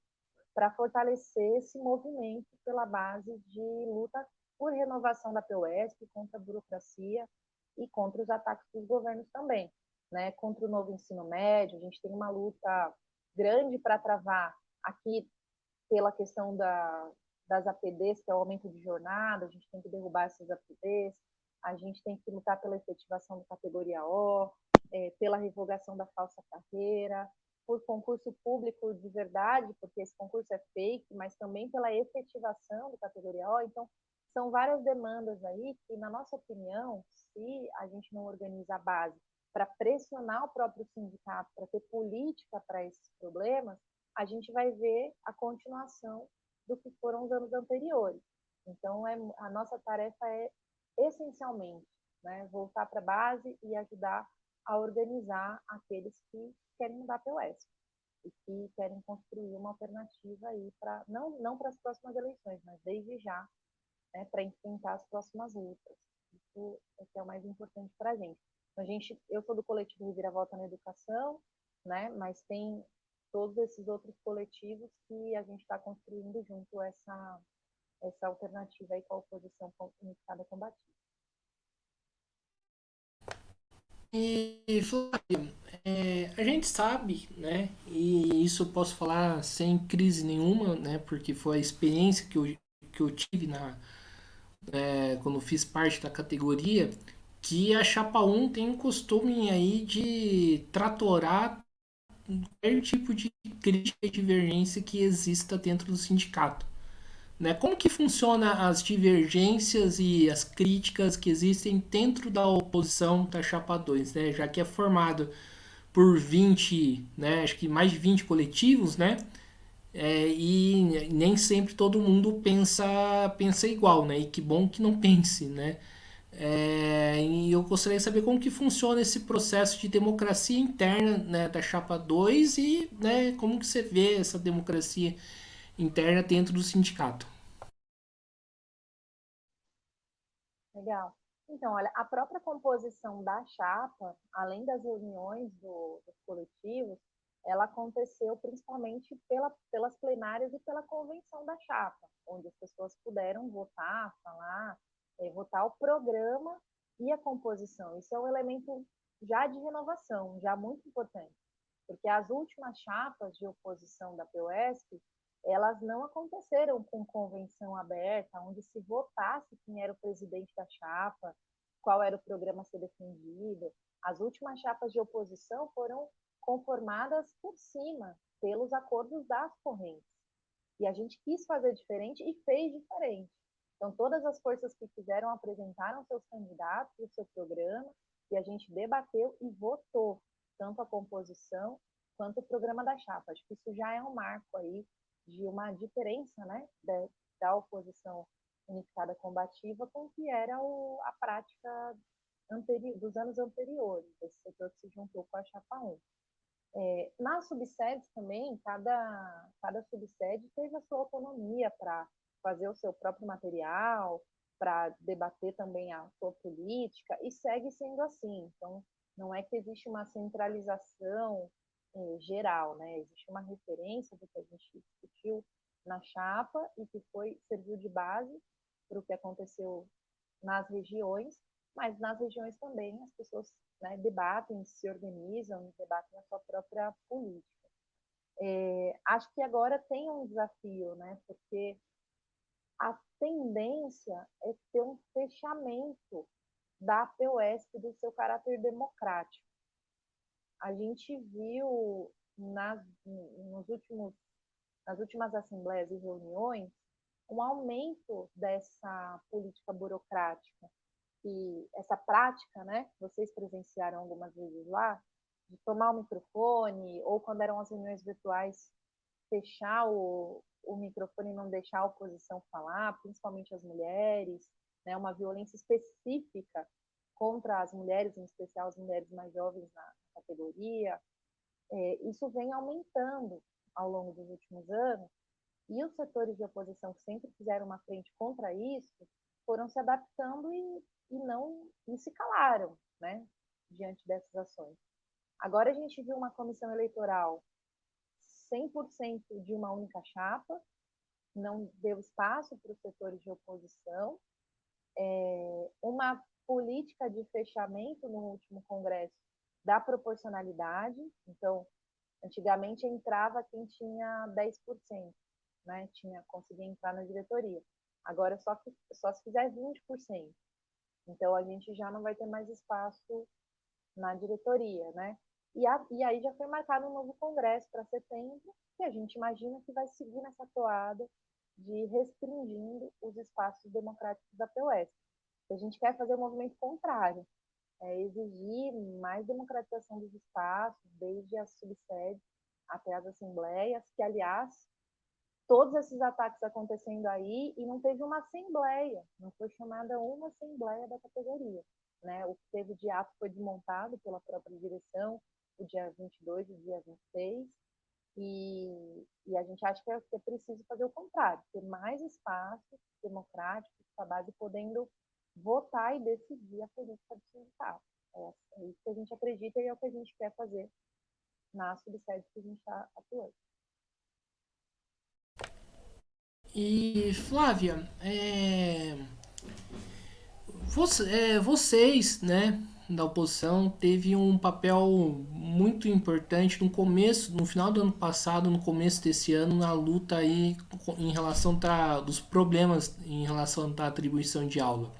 para fortalecer esse movimento pela base de luta por renovação da PUESP, contra a burocracia e contra os ataques dos governos também, né? Contra o novo ensino médio, a gente tem uma luta grande para travar aqui pela questão das APDs, que é o aumento de jornada, a gente tem que derrubar essas APDs, a gente tem que lutar pela efetivação da categoria O, pela revogação da falsa carreira, por concurso público de verdade, porque esse concurso é fake, mas também pela efetivação da categoria O. Então, são várias demandas aí que, na nossa opinião, se a gente não organiza a base para pressionar o próprio sindicato, para ter política para esses problemas, a gente vai ver a continuação do que foram os anos anteriores. Então, a nossa tarefa é, essencialmente, né, voltar para a base e ajudar a organizar aqueles que querem mudar pelo ESP e que querem construir uma alternativa aí para não para as próximas eleições, mas desde já, né, para enfrentar as próximas lutas. Isso é que é o mais importante para a gente. Eu sou do coletivo Reviravolta na Educação, né, mas tem todos esses outros coletivos que a gente está construindo junto essa alternativa aí com a oposição unificada combativa.
E Flávio, a gente sabe, né? E isso eu posso falar sem crise nenhuma, né? Porque foi a experiência que eu tive quando fiz parte da categoria, que a Chapa 1 tem um costume aí de tratorar qualquer tipo de crítica e divergência que exista dentro do sindicato. Né? Como que funciona as divergências e as críticas que existem dentro da oposição da Chapa 2, né? Já que é formado por 20, né? Acho que mais de 20 coletivos, né? E nem sempre todo mundo pensa igual, né? E que bom que não pense, né? E eu gostaria de saber como que funciona esse processo de democracia interna, né, da Chapa 2 e, né, como que você vê essa democracia interna dentro do sindicato.
Legal. Então, olha, a própria composição da chapa, além das reuniões dos coletivos, ela aconteceu principalmente pelas plenárias e pela convenção da chapa, onde as pessoas puderam votar, falar, votar o programa e a composição. Isso é um elemento já de renovação, já muito importante, porque as últimas chapas de oposição da POSP, elas não aconteceram com convenção aberta, onde se votasse quem era o presidente da chapa, qual era o programa a ser defendido. As últimas chapas de oposição foram conformadas por cima, pelos acordos das correntes. E a gente quis fazer diferente e fez diferente. Então, todas as forças que fizeram apresentaram seus candidatos, o seu programa, e a gente debateu e votou tanto a composição quanto o programa da chapa. Acho que isso já é um marco aí de uma diferença, né, da oposição unificada combativa com o que era a prática dos anos anteriores, desse setor que se juntou com a chapa 1. Nas subsedes também, cada subsede teve a sua autonomia para fazer o seu próprio material, para debater também a sua política, e segue sendo assim. Então, não é que existe uma centralização geral, né? Existe uma referência do que a gente discutiu na chapa e que serviu de base para o que aconteceu nas regiões, mas nas regiões também as pessoas, né, debatem, se organizam e debatem a sua própria política. Acho que agora tem um desafio, né? Porque a tendência é ter um fechamento da POSP do seu caráter democrático. A gente viu nas últimas assembleias e reuniões um aumento dessa política burocrática e essa prática, né? Vocês presenciaram algumas vezes lá, de tomar o microfone, ou quando eram as reuniões virtuais, fechar o microfone e não deixar a oposição falar, principalmente as mulheres, né? Uma violência específica contra as mulheres, em especial as mulheres mais jovens na categoria. Isso vem aumentando ao longo dos últimos anos, e os setores de oposição que sempre fizeram uma frente contra isso foram se adaptando e se calaram, né, diante dessas ações. Agora a gente viu uma comissão eleitoral 100% de uma única chapa, não deu espaço para os setores de oposição, uma política de fechamento no último congresso da proporcionalidade. Então, antigamente entrava quem tinha 10%, né? Conseguia entrar na diretoria. Agora só se fizer 20%. Então a gente já não vai ter mais espaço na diretoria, né? E aí já foi marcado um novo congresso para setembro, e a gente imagina que vai seguir nessa toada de restringindo os espaços democráticos da POS. A gente quer fazer o movimento contrário, exigir mais democratização dos espaços, desde as subsedes até as assembleias, que, aliás, todos esses ataques acontecendo aí, e não teve uma assembleia, não foi chamada uma assembleia da categoria. Né? O que teve de ato foi desmontado pela própria direção, o dia 22 e o dia 26, e a gente acha que é preciso fazer o contrário, ter mais espaço democrático, a base podendo votar e decidir a política do sindicato. É isso que a gente acredita e é o que a gente quer fazer na subsede que a gente está atuando.
E Flávia, vocês, né, da oposição, teve um papel muito importante no começo, no final do ano passado, no começo desse ano, na luta aí em relação dos problemas em relação à atribuição de aula.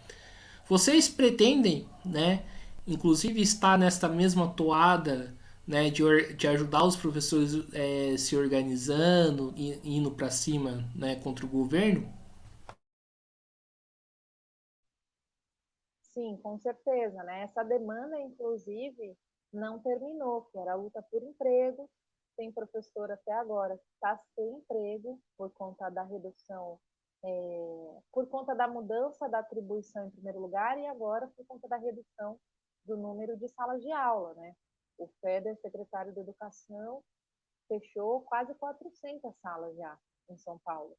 Vocês pretendem, né, inclusive estar nesta mesma toada, né, de ajudar os professores se organizando e indo para cima, né, contra o governo?
Sim, com certeza, né? Essa demanda, inclusive, não terminou, que era a luta por emprego. Tem professor até agora que está sem emprego por conta da redução, por conta da mudança da atribuição em primeiro lugar e agora por conta da redução do número de salas de aula, né? O FEDER, secretário de Educação, fechou quase 400 salas já em São Paulo.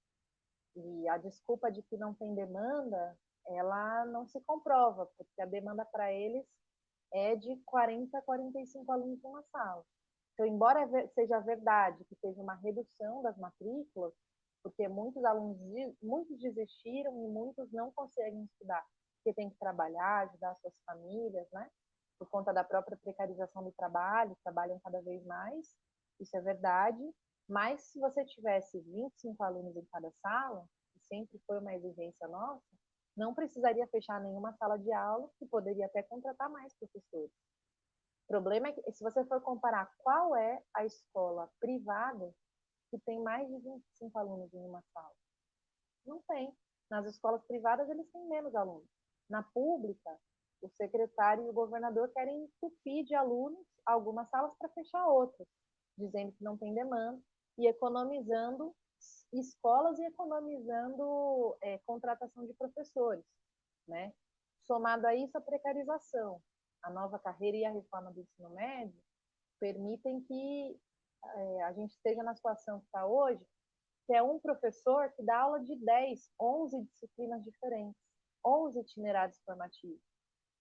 E a desculpa de que não tem demanda, ela não se comprova, porque a demanda para eles é de 40 a 45 alunos em uma sala. Então, embora seja verdade que teve uma redução das matrículas, porque muitos desistiram e muitos não conseguem estudar, porque tem que trabalhar, ajudar suas famílias, né? Por conta da própria precarização do trabalho, trabalham cada vez mais, isso é verdade, mas se você tivesse 25 alunos em cada sala, que sempre foi uma exigência nossa, não precisaria fechar nenhuma sala de aula e poderia até contratar mais professores. O problema é que, se você for comparar qual é a escola privada que tem mais de 25 alunos em uma sala, não tem. Nas escolas privadas, eles têm menos alunos. Na pública, o secretário e o governador querem entupir de alunos algumas salas para fechar outras, dizendo que não tem demanda e economizando escolas e economizando contratação de professores, né? Somado a isso, a precarização, a nova carreira e a reforma do ensino médio permitem que a gente esteja na situação que está hoje, que é um professor que dá aula de 10, 11 disciplinas diferentes, 11 itinerários formativos.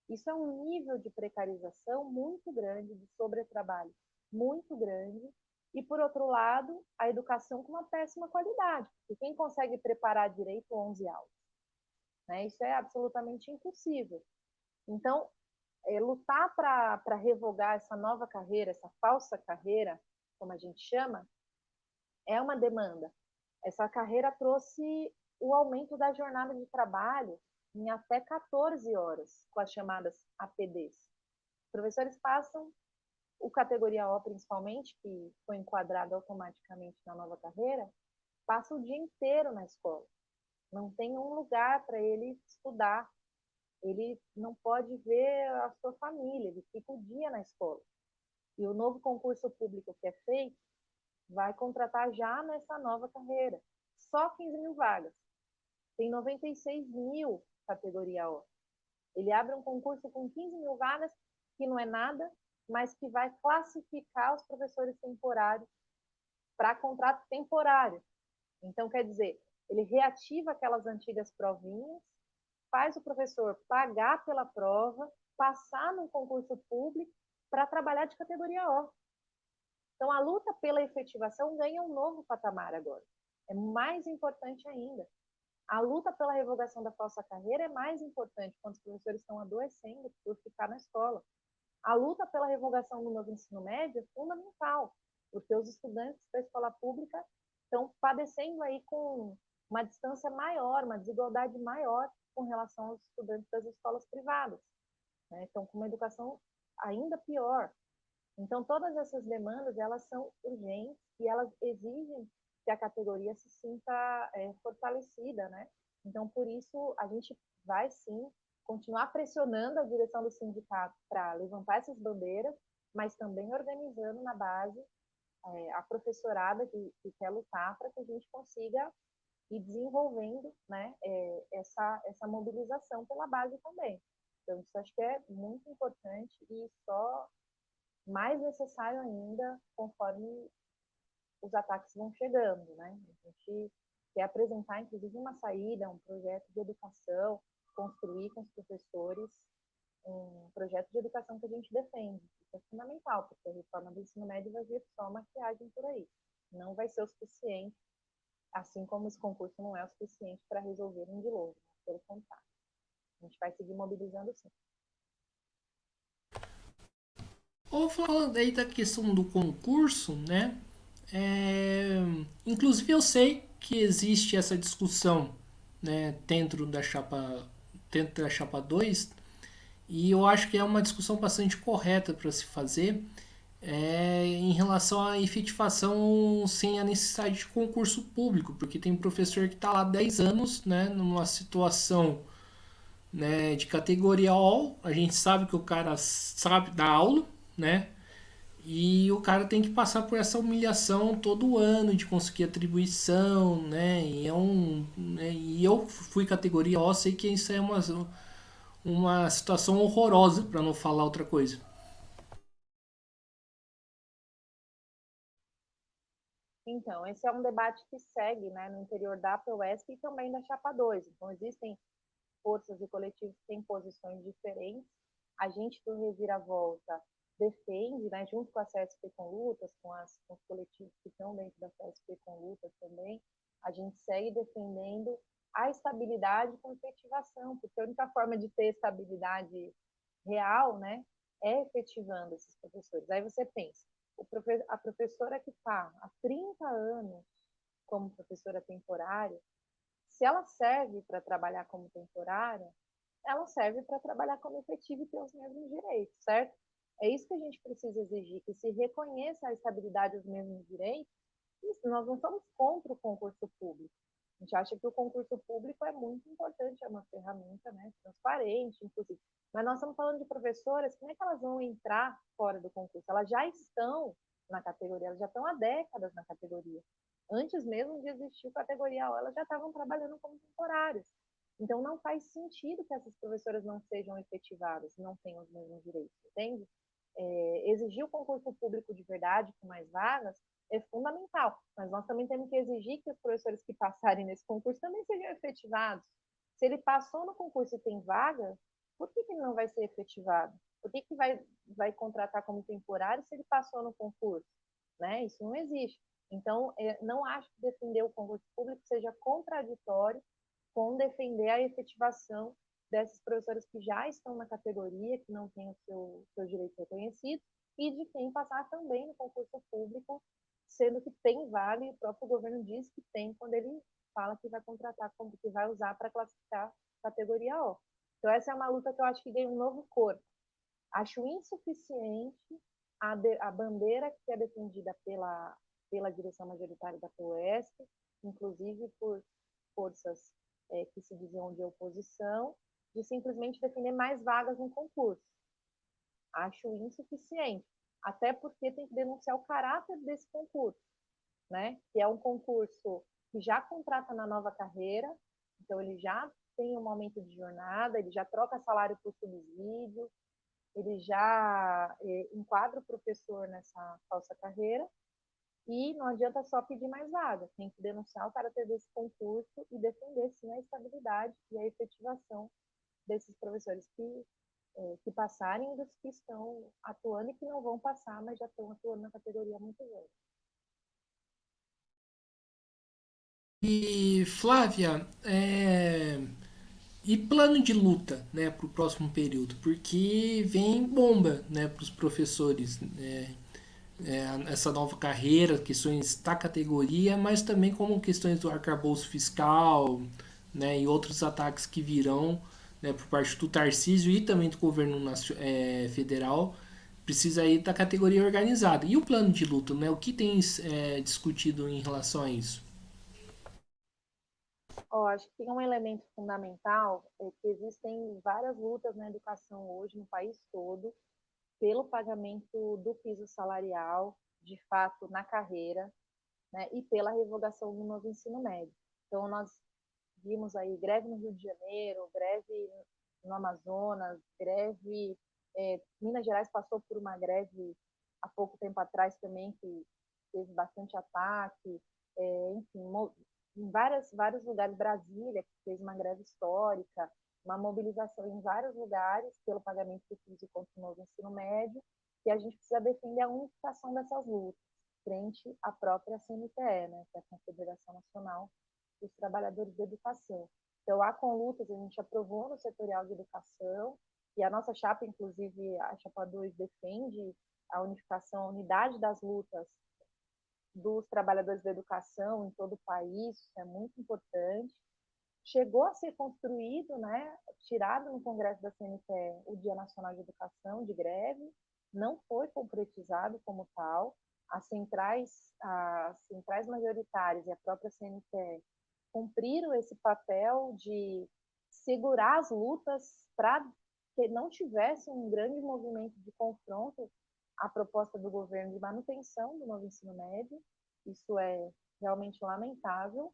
Isso é um nível de precarização muito grande, de sobretrabalho muito grande, e, por outro lado, a educação com uma péssima qualidade, porque quem consegue preparar direito 11 aulas? Né? Isso é absolutamente impossível. Então, lutar para revogar essa nova carreira, essa falsa carreira, como a gente chama, é uma demanda. Essa carreira trouxe o aumento da jornada de trabalho em até 14 horas, com as chamadas APDs. Os professores passam, o categoria O principalmente, que foi enquadrado automaticamente na nova carreira, passa o dia inteiro na escola. Não tem um lugar para ele estudar. Ele não pode ver a sua família, ele fica o dia na escola. E o novo concurso público que é feito vai contratar já nessa nova carreira. Só 15 mil vagas. Tem 96 mil categoria O. Ele abre um concurso com 15 mil vagas, que não é nada, mas que vai classificar os professores temporários para contrato temporário. Então, quer dizer, ele reativa aquelas antigas provinhas, faz o professor pagar pela prova, passar no concurso público para trabalhar de categoria O. Então, a luta pela efetivação ganha um novo patamar agora. É mais importante ainda. A luta pela revogação da falsa carreira é mais importante quando os professores estão adoecendo por ficar na escola. A luta pela revogação do novo ensino médio é fundamental, porque os estudantes da escola pública estão padecendo aí com uma distância maior, uma desigualdade maior com relação aos estudantes das escolas privadas. Né? Estão com uma educação ainda pior. Então, todas essas demandas, elas são urgentes e elas exigem que a categoria se sinta fortalecida, né? Então, por isso, a gente vai, sim, continuar pressionando a direção do sindicato para levantar essas bandeiras, mas também organizando na base a professorada que quer lutar para que a gente consiga ir desenvolvendo, né, essa mobilização pela base também. Então, isso acho que é muito importante e só mais necessário ainda conforme os ataques vão chegando, né? A gente quer apresentar, inclusive, uma saída, um projeto de educação, construir com os professores um projeto de educação que a gente defende. Isso é fundamental, porque a reforma do ensino médio vai vir só maquiagem por aí. Não vai ser o suficiente, assim como esse concurso não é o suficiente para resolver um dilúvio, pelo contrário. A gente vai seguir mobilizando sim.
Ou falando aí da questão do concurso, né? É, inclusive eu sei que existe essa discussão, né, dentro da chapa 2 e eu acho que é uma discussão bastante correta para se fazer em relação à efetivação sem a necessidade de concurso público, porque tem professor que está lá 10 anos, né, numa situação, né, de categoria O, a gente sabe que o cara sabe dar aula, né? E o cara tem que passar por essa humilhação todo ano de conseguir atribuição, né? E eu fui categoria O, sei que isso é uma situação horrorosa, para não falar outra coisa.
Então, esse é um debate que segue, né, no interior da PUESP e também da Chapa 2. Então, existem forças e coletivos que têm posições diferentes. A gente do Reviravolta defende, né, junto com a CSP com Lutas, com os coletivos que estão dentro da CSP com Lutas também, a gente segue defendendo a estabilidade com efetivação, porque a única forma de ter estabilidade real, né, é efetivando esses professores. Aí você pensa, a professora que está há 30 anos como professora temporária, se ela serve para trabalhar como temporária, ela serve para trabalhar como efetiva e ter os mesmos direitos, certo? É isso que a gente precisa exigir, que se reconheça a estabilidade e os mesmos direitos. Isso, nós não estamos contra o concurso público. A gente acha que o concurso público é muito importante, é uma ferramenta, né, transparente, inclusive. Mas nós estamos falando de professoras, como é que elas vão entrar fora do concurso? Elas já estão na categoria, elas já estão há décadas na categoria. Antes mesmo de existir a categoria O, elas já estavam trabalhando como temporárias. Então, não faz sentido que essas professoras não sejam efetivadas, não tenham os mesmos direitos, entende? Exigir o concurso público de verdade, com mais vagas, é fundamental, mas nós também temos que exigir que os professores que passarem nesse concurso também sejam efetivados. Se ele passou no concurso e tem vaga, por que ele não vai ser efetivado? Por que vai contratar como temporário se ele passou no concurso? Né? Isso não existe. Então, não acho que defender o concurso público seja contraditório com defender a efetivação desses professores que já estão na categoria, que não têm o seu direito reconhecido, e de quem passar também no concurso público sendo que tem vale, o próprio governo diz que tem quando ele fala que vai contratar, como que vai usar para classificar categoria O. Então essa é uma luta que eu acho que ganha um novo corpo. Acho insuficiente a bandeira que é defendida pela direção majoritária da PUESP, inclusive por forças que se diziam de oposição, de simplesmente defender mais vagas no concurso. Acho insuficiente, até porque tem que denunciar o caráter desse concurso, né? Que é um concurso que já contrata na nova carreira, então ele já tem um aumento de jornada, ele já troca salário por subsídio, ele já enquadra o professor nessa falsa carreira, e não adianta só pedir mais vaga, tem que denunciar o caráter desse concurso e defender, sim, a estabilidade e a efetivação desses professores que passarem e dos que estão atuando e que não vão passar, mas já estão atuando na categoria há muitos anos.
E Flávia, e plano de luta, né, para o próximo período? Porque vem bomba, né, para os professores, essa nova carreira, questões da categoria, mas também como questões do arcabouço fiscal, né, e outros ataques que virão, né, por parte do Tarcísio e também do governo federal, precisa aí da categoria organizada. E o plano de luta, né, o que tem discutido em relação a isso?
Acho que tem um elemento fundamental, que existem várias lutas na educação hoje no país todo pelo pagamento do piso salarial, de fato, na carreira, né, e pela revogação do novo ensino médio. Então, nós vimos aí greve no Rio de Janeiro, greve no Amazonas, greve. Minas Gerais passou por uma greve há pouco tempo atrás também, que teve bastante ataque, enfim, em vários lugares, Brasília, que fez uma greve histórica, uma mobilização em vários lugares pelo pagamento do piso contra o novo ensino médio, e a gente precisa defender a unificação dessas lutas frente à própria CNTE, né, que é a Confederação Nacional dos Trabalhadores da Educação. Então, há conlutas, a gente aprovou no setorial de educação, e a nossa chapa, inclusive, a chapa 2, defende a unificação, a unidade das lutas dos trabalhadores da educação em todo o país, isso é muito importante. Chegou a ser construído, né, tirado no Congresso da CNTE o Dia Nacional de Educação, de greve, não foi concretizado como tal. As centrais majoritárias e a própria CNTE cumpriram esse papel de segurar as lutas para que não tivesse um grande movimento de confronto à proposta do governo de manutenção do novo ensino médio. Isso é realmente lamentável.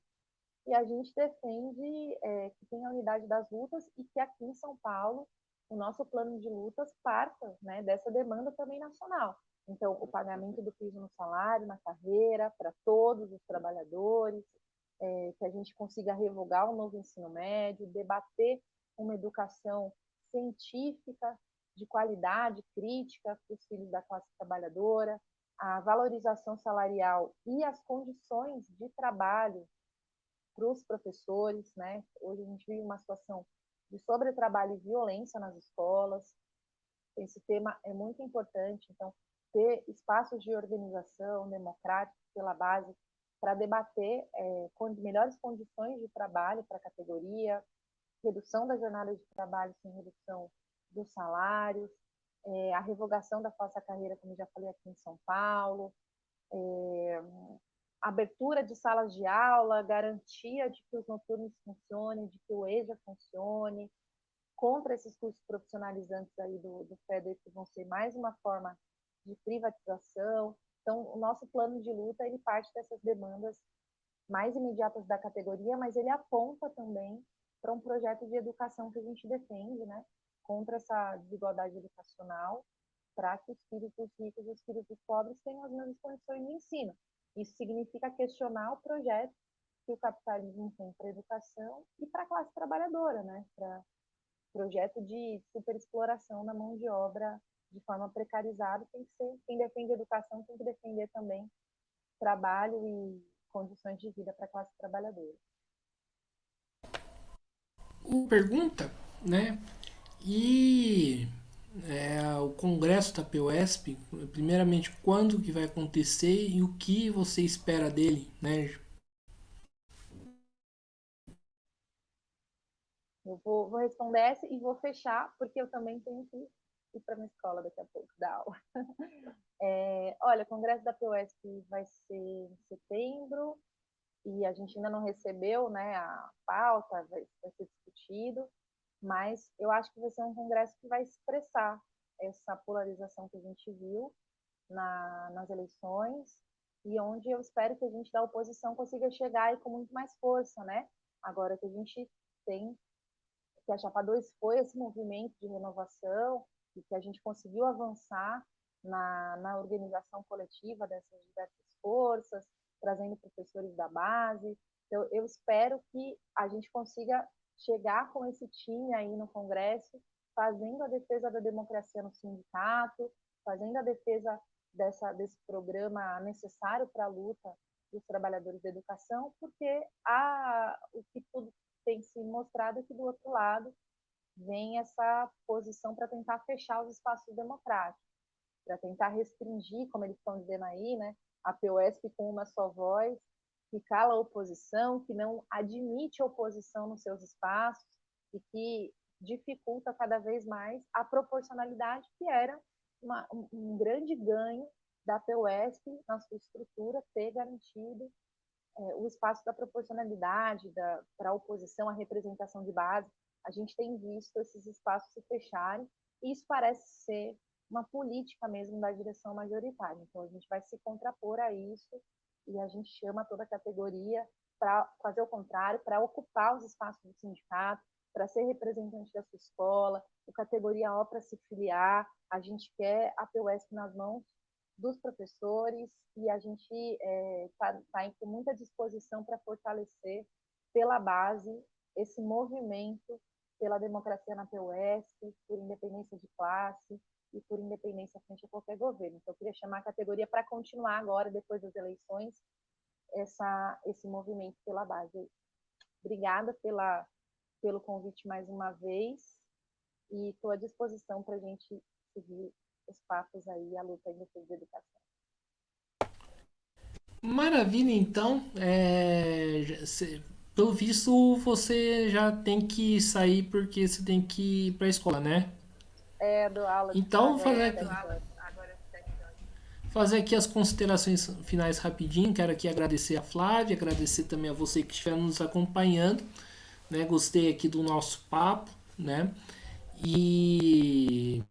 E a gente defende que tenha a unidade das lutas e que aqui em São Paulo o nosso plano de lutas parta, né, dessa demanda também nacional. Então, o pagamento do piso no salário, na carreira, para todos os trabalhadores, que a gente consiga revogar o novo ensino médio, debater uma educação científica, de qualidade, crítica para os filhos da classe trabalhadora, a valorização salarial e as condições de trabalho para os professores, né? Hoje a gente vive uma situação de sobretrabalho e violência nas escolas. Esse tema é muito importante, então, ter espaços de organização democráticos pela base para debater melhores condições de trabalho para a categoria, redução da jornada de trabalho sem redução dos salários, a revogação da falsa carreira, como já falei aqui em São Paulo, abertura de salas de aula, garantia de que os noturnos funcionem, de que o EJA funcione, contra esses cursos profissionalizantes aí do FEDER, que vão ser mais uma forma de privatização. Então, o nosso plano de luta, ele parte dessas demandas mais imediatas da categoria, mas ele aponta também para um projeto de educação que a gente defende, né, contra essa desigualdade educacional, para que os filhos dos ricos e os filhos dos pobres tenham as mesmas condições de ensino. Isso significa questionar o projeto que o capitalismo tem para a educação e para a classe trabalhadora, né, para projeto de superexploração da mão de obra de forma precarizada. Tem que ser, quem defende educação tem que defender também trabalho e condições de vida para a classe trabalhadora.
Uma pergunta, né? E o congresso da PUESP, primeiramente, quando que vai acontecer e o que você espera dele, né?
Vou responder essa e vou fechar, porque eu também tenho que ir para minha escola daqui a pouco, dar aula. Olha, o Congresso da PUESP vai ser em setembro e a gente ainda não recebeu, né, a pauta, vai ser discutido, mas eu acho que vai ser um congresso que vai expressar essa polarização que a gente viu nas eleições e onde eu espero que a gente da oposição consiga chegar aí com muito mais força, né? Agora que a gente tem que a Chapa 2 foi esse movimento de renovação e que a gente conseguiu avançar na organização coletiva dessas diversas forças, trazendo professores da base. Então, eu espero que a gente consiga chegar com esse time aí no Congresso, fazendo a defesa da democracia no sindicato, fazendo a defesa desse programa necessário para a luta dos trabalhadores da educação, porque o que tudo tem se mostrado que do outro lado vem essa posição para tentar fechar os espaços democráticos, para tentar restringir, como eles estão dizendo aí, né, a POSP com uma só voz, que cala a oposição, que não admite oposição nos seus espaços e que dificulta cada vez mais a proporcionalidade, que era um grande ganho da POSP na sua estrutura, ter garantido o espaço da proporcionalidade, para a oposição, a representação de base. A gente tem visto esses espaços se fecharem, e isso parece ser uma política mesmo da direção majoritária. Então, a gente vai se contrapor a isso e a gente chama toda a categoria para fazer o contrário, para ocupar os espaços do sindicato, para ser representante da sua escola, o categoria O para se filiar. A gente quer a PUESP nas mãos dos professores e a gente está com muita disposição para fortalecer pela base esse movimento pela democracia na PUESP, por independência de classe e por independência frente a qualquer governo. Então, eu queria chamar a categoria para continuar agora, depois das eleições, esse movimento pela base. Obrigada pelo convite mais uma vez e estou à disposição para a gente seguir os papos aí, a luta em defesa da educação.
Maravilha, então. Pelo visto, você já tem que sair porque você tem que ir para a escola, né?
Dou aula
Então,
agora às 7 horas.
fazer aqui as considerações finais rapidinho. Quero aqui agradecer a Flávia, agradecer também a você que estiver nos acompanhando. Né? Gostei aqui do nosso papo, né? E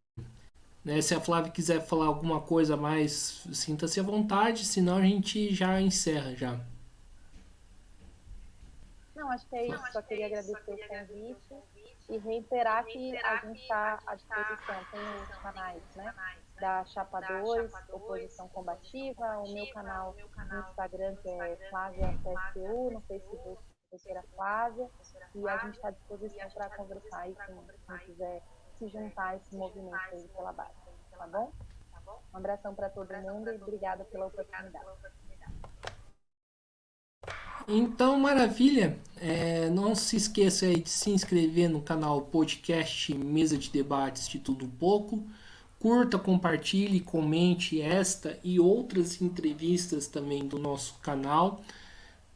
né, se a Flávia quiser falar alguma coisa mais, sinta-se à vontade, senão a gente já encerra já.
Não, acho que é isso. Só queria agradecer o convite e reiterar que a gente está à disposição. Tem os canais, né? Da Chapa 2, Oposição Combativa, o meu canal no Instagram, que é Flávia PSU, no Facebook, professora Flávia, e a gente está à disposição para conversar aí com quem quiser se juntar a esse movimento aí pela base, tá bom? Um abração para todo mundo e obrigada pela oportunidade.
Então, maravilha. Não se esqueça aí de se inscrever no canal podcast Mesa de Debates de Tudo Um Pouco. Curta, compartilhe, comente esta e outras entrevistas também do nosso canal.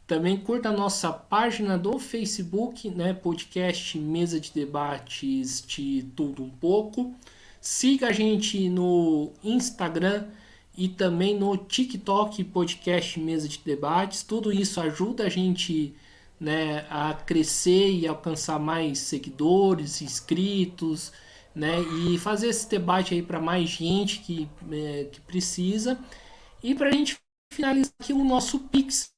Também curta a nossa página do Facebook, né? Podcast Mesa de Debates de Tudo Um Pouco. Siga a gente no Instagram e também no TikTok, podcast Mesa de Debates. Tudo isso ajuda a gente, né, a crescer e alcançar mais seguidores, inscritos, né, e fazer esse debate aí para mais gente que precisa. E para a gente finalizar aqui o nosso Pix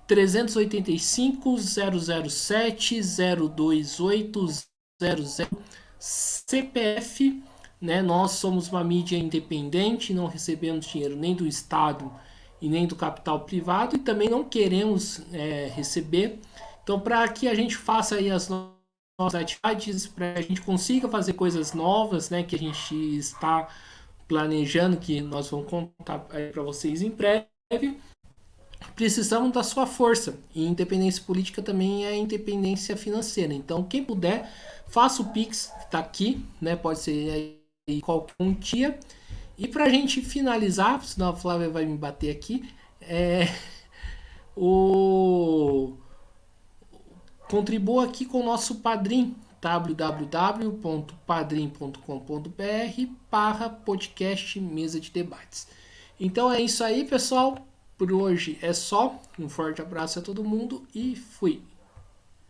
385 007 028 00 CPF, né? Nós somos uma mídia independente, não recebemos dinheiro nem do Estado e nem do capital privado e também não queremos receber. Então, para que a gente faça aí as nossas atividades, para a gente consiga fazer coisas novas, né? Que a gente está planejando, que nós vamos contar para vocês em breve, precisamos da sua força. E independência política também é independência financeira. Então, quem puder, faça o Pix, está aqui, né? Pode ser e qualquer quantia. E para a gente finalizar, senão a Flávia vai me bater aqui, o contribua aqui com o nosso Padrim, www.padrim.com.br/podcast Mesa de Debates. Então é isso aí, pessoal. Por hoje é só. Um forte abraço a todo mundo e fui.